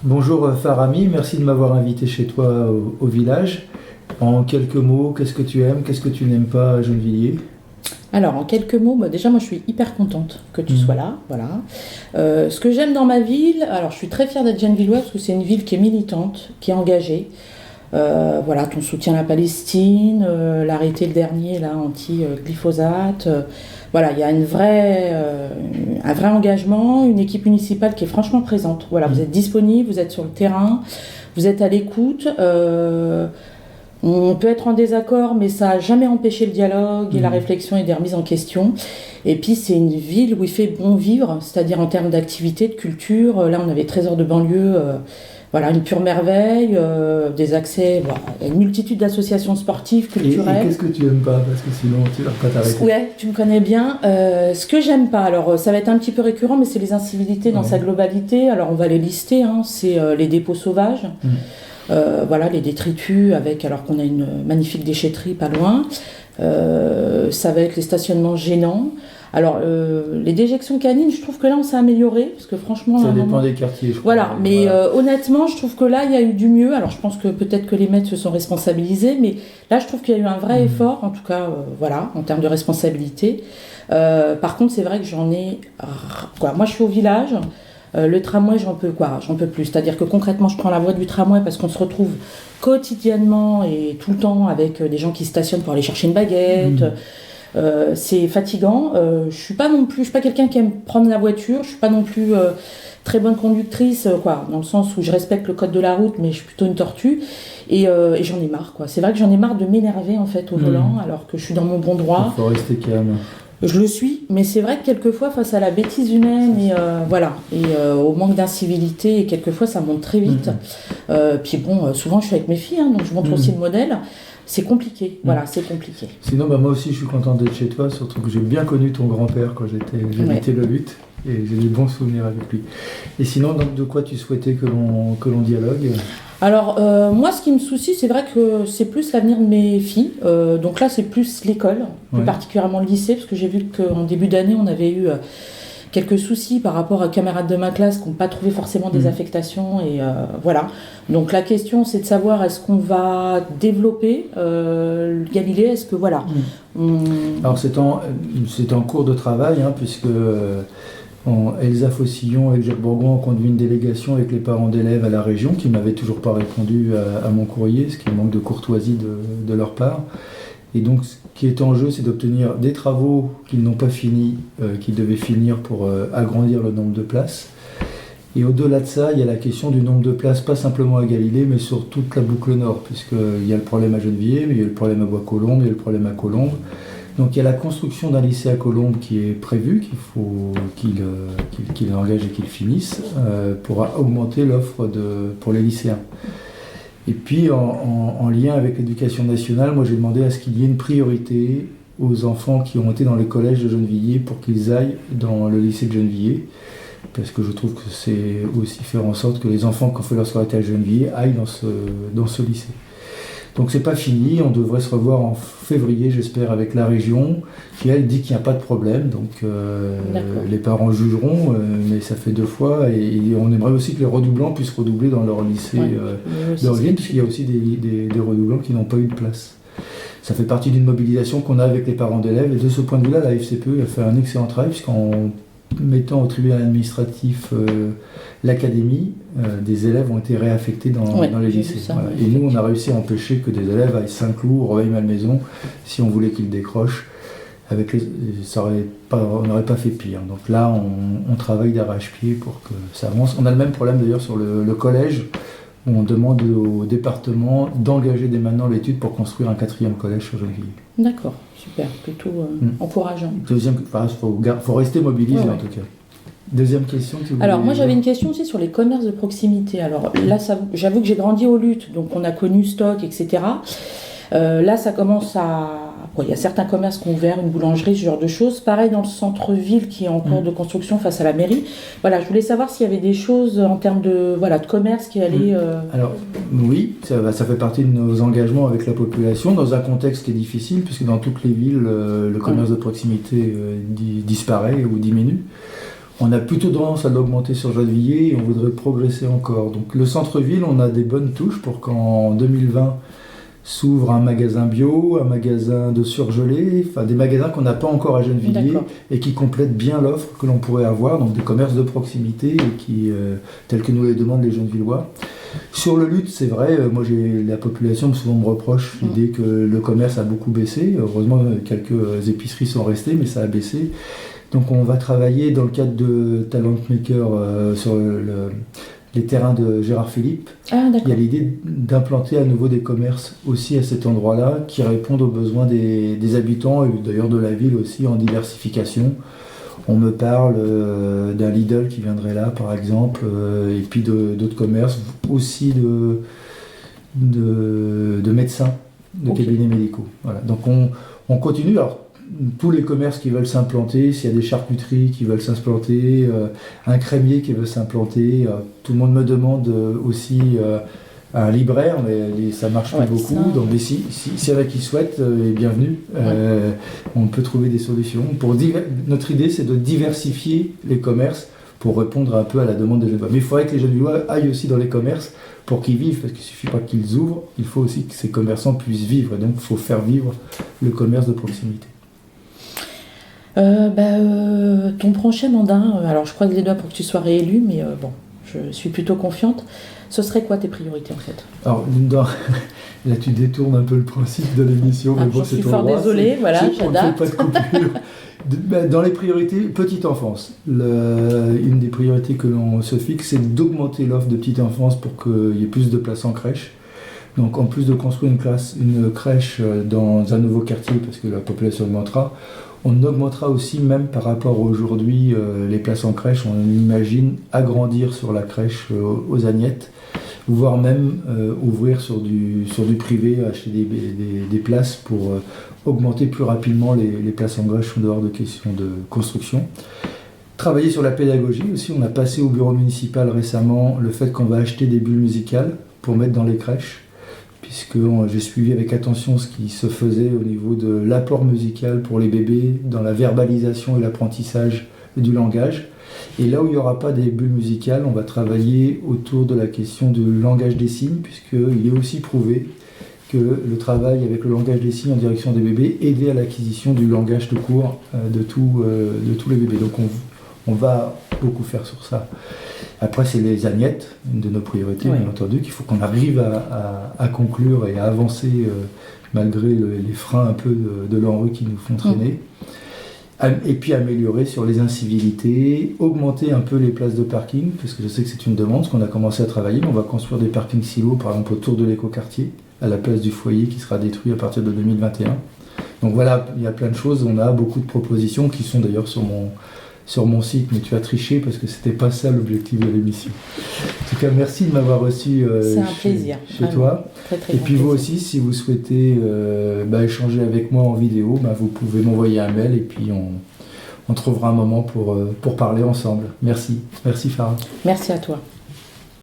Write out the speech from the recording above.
Bonjour Farami, merci de m'avoir invité chez toi au village. En quelques mots, qu'est-ce que tu aimes, qu'est-ce que tu n'aimes pas à Gennevilliers? Alors, en quelques mots, déjà, moi, je suis hyper contente que tu sois Mhm. là. Voilà. Ce que j'aime dans ma ville, alors, je suis très fière d'être Gennevilloise parce que c'est une ville qui est militante, qui est engagée. Voilà, ton soutien à la Palestine, l'arrêté le dernier, là, anti-glyphosate. Voilà, il y a un vrai engagement, une équipe municipale qui est franchement présente. Voilà, vous Mhm. êtes disponible, vous êtes sur le terrain, vous êtes à l'écoute. On peut être en désaccord, mais ça n'a jamais empêché le dialogue et la Mhm. réflexion et des remises en question. Et puis, c'est une ville où il fait bon vivre, c'est-à-dire en termes d'activité, de culture. Là, on avait Trésor de banlieue, voilà, une pure merveille, des accès, voilà, à une multitude d'associations sportives, Et culturelles. qu'est-ce que tu aimes pas? Parce que sinon tu vas pas t'arrêter. Ouais, tu me connais bien. Ce que j'aime pas, alors ça va être un petit peu récurrent, mais c'est les incivilités dans Ouais. sa globalité. Alors, on va les lister, hein. C'est les dépôts sauvages. Mhm. Voilà, les détritus, alors qu'on a une magnifique déchetterie pas loin. Ça va être les stationnements gênants. Alors, les déjections canines, je trouve que là, on s'est amélioré, parce que franchement, à Ça un dépend moment... des quartiers, je crois. Voilà, mais Voilà. honnêtement, je trouve que là, il y a eu du mieux. Alors, je pense que peut-être que les maîtres se sont responsabilisés, mais là, je trouve qu'il y a eu un vrai Mhm. effort, en tout cas, voilà, en termes de responsabilité. Par contre, c'est vrai que quoi. Moi, je suis au village. Le tramway, j'en peux plus. C'est-à-dire que concrètement, je prends la voie du tramway parce qu'on se retrouve quotidiennement et tout le temps avec des gens qui stationnent pour aller chercher une baguette. Mhm. C'est fatigant. Je suis pas quelqu'un qui aime prendre la voiture. Je suis pas non plus très bonne conductrice, quoi, dans le sens où je respecte le code de la route, mais je suis plutôt une tortue. Et j'en ai marre, quoi. C'est vrai que j'en ai marre de m'énerver en fait au volant, Mhm. alors que je suis dans mon bon Il droit. faut rester calme. Je le suis, mais c'est vrai que quelquefois, face à la bêtise humaine et au manque d'incivilité, et quelquefois ça monte très vite. Mhm. Puis bon, souvent je suis avec mes filles, hein, donc je montre aussi Mhm. le modèle. C'est compliqué, voilà, c'est compliqué. Sinon, bah, moi aussi, je suis content d'être chez toi, surtout que j'ai bien connu ton grand-père quand j'habitais le Lutte, et j'ai des bons souvenirs avec lui. Et sinon, donc, de quoi tu souhaitais que l'on dialogue? Alors, moi, ce qui me soucie, c'est vrai que c'est plus l'avenir de mes filles. Donc là, c'est plus l'école, plus Ouais. particulièrement le lycée, parce que j'ai vu qu'en début d'année, on avait eu quelques soucis par rapport à camarades de ma classe qui n'ont pas trouvé forcément des Mhm. affectations. Et voilà. Donc la question, c'est de savoir est-ce qu'on va développer le Galilée. Est-ce que, voilà. on- Alors c'est en cours de travail, hein, puisque Elsa Fossillon et Jacques Bourgon ont conduit une délégation avec les parents d'élèves à la région qui m'avaient toujours pas répondu à mon courrier, ce qui manque de courtoisie de leur part. Et donc ce qui est en jeu, c'est d'obtenir des travaux qu'ils n'ont pas finis, qu'ils devaient finir pour agrandir le nombre de places. Et au-delà de ça, il y a la question du nombre de places, pas simplement à Galilée, mais sur toute la boucle nord, puisqu'il y a le problème à Gennevilliers, mais il y a le problème à Bois-Colombes, il y a le problème à Colombes. Donc il y a la construction d'un lycée à Colombes qui est prévu, qu'il faut qu'il engage et qu'il finisse, pour augmenter l'offre pour les lycéens. Et puis en lien avec l'éducation nationale, moi j'ai demandé à ce qu'il y ait une priorité aux enfants qui ont été dans les collèges de Gennevilliers pour qu'ils aillent dans le lycée de Gennevilliers, parce que je trouve que c'est aussi faire en sorte que les enfants qui ont fait leur scolarité à Gennevilliers aillent dans ce lycée. Donc c'est pas fini, on devrait se revoir en février, j'espère, avec la région, qui elle dit qu'il n'y a pas de problème, donc D'accord. les parents jugeront, mais ça fait 2 fois, et on aimerait aussi que les redoublants puissent redoubler dans leur lycée Ouais. Mais aussi, d'origine, puisqu'il y a aussi des redoublants qui n'ont pas eu de place. Ça fait partie d'une mobilisation qu'on a avec les parents d'élèves, et de ce point de vue-là, la FCPE a fait un excellent travail, puisqu'en mettant au tribunal administratif l'académie, des élèves ont été réaffectés dans les j'ai lycées. vu ça, Voilà. ouais, Et nous, on a effectivement. réussi à empêcher que des élèves aillent Saint-Cloud ou Reveil-Malmaison si on voulait qu'ils décrochent. On n'aurait pas fait pire. Donc là, on travaille d'arrache-pied pour que ça avance. On a le même problème d'ailleurs sur le collège, où on demande au département d'engager dès maintenant l'étude pour construire un 4e collège sur Gennevilliers. D'accord, super, plutôt encourageant. Faut rester mobilisé Ouais, en ouais. tout cas. Deuxième question, tu voulais... Alors moi j'avais une question aussi sur les commerces de proximité. Alors là, j'avoue que j'ai grandi au Lutte, donc on a connu Stock, etc. Là ça commence à... Bon, il y a certains commerces qui ont ouvert, une boulangerie, ce genre de choses. Pareil dans le centre-ville qui est en cours de construction face à la mairie. Voilà, je voulais savoir s'il y avait des choses en termes de commerce qui allaient... Alors oui, ça fait partie de nos engagements avec la population, dans un contexte qui est difficile, puisque dans toutes les villes, le commerce de proximité disparaît ou diminue. On a plutôt tendance à l'augmenter sur Gennevilliers et on voudrait progresser encore. Donc le centre-ville, on a des bonnes touches pour qu'en 2020 s'ouvre un magasin bio, un magasin de surgelés, enfin des magasins qu'on n'a pas encore à Gennevilliers et qui complètent bien l'offre que l'on pourrait avoir, donc des commerces de proximité et qui, tels que nous les demandent les Gennevillois. Sur le lutte, c'est vrai, moi la population souvent me reproche l'idée que le commerce a beaucoup baissé. Heureusement, quelques épiceries sont restées, mais ça a baissé. Donc on va travailler dans le cadre de Talent Maker sur les terrains de Gérard Philippe. Ah, il y a l'idée d'implanter à nouveau des commerces aussi à cet endroit-là qui répondent aux besoins des habitants et d'ailleurs de la ville aussi en diversification. On me parle d'un Lidl qui viendrait là par exemple et puis d'autres commerces aussi de médecins, de cabinets médicaux. Voilà. Donc on continue. Alors, tous les commerces qui veulent s'implanter, s'il y a des charcuteries qui veulent s'implanter, un crémier qui veut s'implanter, tout le monde me demande aussi un libraire, mais ça marche plus beaucoup. Donc s'il y en a qui souhaitent, bienvenue. On peut trouver des solutions. Notre idée, c'est de diversifier les commerces pour répondre un peu à la demande des Gennevillois. Mais il faudrait que les Gennevillois aillent aussi dans les commerces pour qu'ils vivent, parce qu'il ne suffit pas qu'ils ouvrent, il faut aussi que ces commerçants puissent vivre. Donc il faut faire vivre le commerce de proximité. Ton prochain mandat, alors je croise les doigts pour que tu sois réélu, mais bon, je suis plutôt confiante. Ce serait quoi tes priorités en fait? Alors, là tu détournes un peu le principe de l'émission, mais bon, je suis fort désolée, voilà, j'adapte. On ne fait pas de coupure. Dans les priorités, petite enfance. Une des priorités que l'on se fixe, c'est d'augmenter l'offre de petite enfance pour qu'il y ait plus de places en crèche. Donc en plus de construire une crèche dans un nouveau quartier, parce que la population augmentera, on augmentera aussi, même par rapport à aujourd'hui, les places en crèche. On imagine agrandir sur la crèche aux Agnettes, voire même ouvrir sur du privé, acheter des places pour augmenter plus rapidement les places en crèche en dehors de questions de construction. Travailler sur la pédagogie aussi. On a passé au bureau municipal récemment le fait qu'on va acheter des bulles musicales pour mettre dans les crèches, puisque j'ai suivi avec attention ce qui se faisait au niveau de l'apport musical pour les bébés, dans la verbalisation et l'apprentissage du langage. Et là où il n'y aura pas des bulles musicales, on va travailler autour de la question du langage des signes, puisqu'il est aussi prouvé que le travail avec le langage des signes en direction des bébés aidait à l'acquisition du langage tout court de tous les bébés. Donc on va beaucoup faire sur ça. Après, c'est les Agnettes, une de nos priorités, bien entendu, qu'il faut qu'on arrive à conclure et à avancer malgré les freins un peu de l'ANRU qui nous font traîner. Et puis améliorer sur les incivilités, augmenter un peu les places de parking, parce que je sais que c'est une demande, parce qu'on a commencé à travailler, mais on va construire des parkings silos, par exemple autour de l'écoquartier, à la place du foyer qui sera détruit à partir de 2021. Donc voilà, il y a plein de choses, on a beaucoup de propositions qui sont d'ailleurs sur mon site, mais tu as triché parce que c'était pas ça l'objectif de l'émission. En tout cas, merci de m'avoir reçu chez toi. Très, très et puis vous aussi, si vous souhaitez échanger avec moi en vidéo, vous pouvez m'envoyer un mail et puis on trouvera un moment pour parler ensemble. Merci. Merci Farah. Merci à toi.